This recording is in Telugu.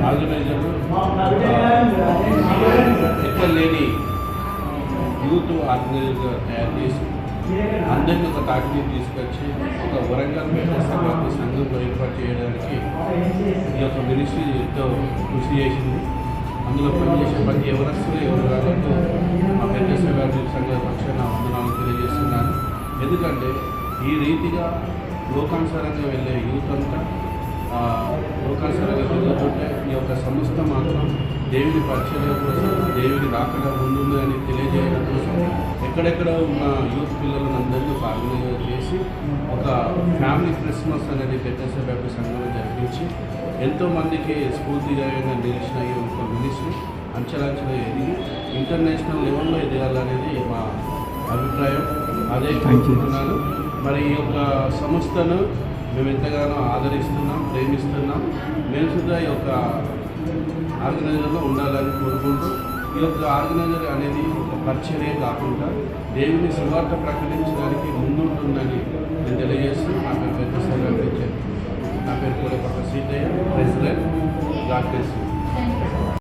ఆర్గనైజర్లు ఎక్కడ లేని యూత్ ఆర్గనైజర్గా తయారు చేసి అందరినీ ఒక తాటిని తీసుకొచ్చి ఒక వరంగల్ సంఘాన్ని సంఘంలో ఏర్పాటు చేయడానికి ఈ యొక్క మినిస్ట్రీ ఎంతో కృషి చేసింది. అందులో పనిచేసే ప్రతి ఎవరస్తులు ఎవరు రావాలో మా పెద్ద సంఘ పక్షాన వందనాలు తెలియజేస్తున్నాను. ఎందుకంటే ఈ రీతిగా లోకానుసారంగా వెళ్ళే యూత్ అంతా లోకానుసారంగా వెళ్ళకుంటే ఈ యొక్క సంస్థ మాత్రం దేవుని పరిచయం కోసం, దేవుని రాకడా ముందుంది అని తెలియజేయడం కోసం ఎక్కడెక్కడ ఉన్న యూత్ పిల్లలను అందరినీ ఆర్గనైజ్ చేసి ఒక ఫ్యామిలీ క్రిస్మస్ అనేది పెద్ద సంఘంలో జరిపించి ఎంతోమందికి స్ఫూర్తిదాయంగా నిలిచిన ఈ యొక్క మినిస్ట్రీ అంచెలంచెలు ఎదిగి ఇంటర్నేషనల్ లెవెల్లో ఎదగాలనేది మా అభిప్రాయం. అదే కోరుకుంటున్నాను. మరి ఈ యొక్క సంస్థను మేము ఎంతగానో ఆదరిస్తున్నాం, ప్రేమిస్తున్నాం. మేము సుధా ఈ యొక్క ఆర్గనైజర్లో ఉండాలని కోరుకుంటూ ఈ యొక్క ఆర్గనైజర్ అనేది ఒక పరిచర్య కాకుండా దేవుని సువార్త ప్రకటించడానికి ముందుంటుందని నేను తెలియజేస్తూ నా పేరు పెద్ద నా పేరు కూడా Seethayya, president. God bless you.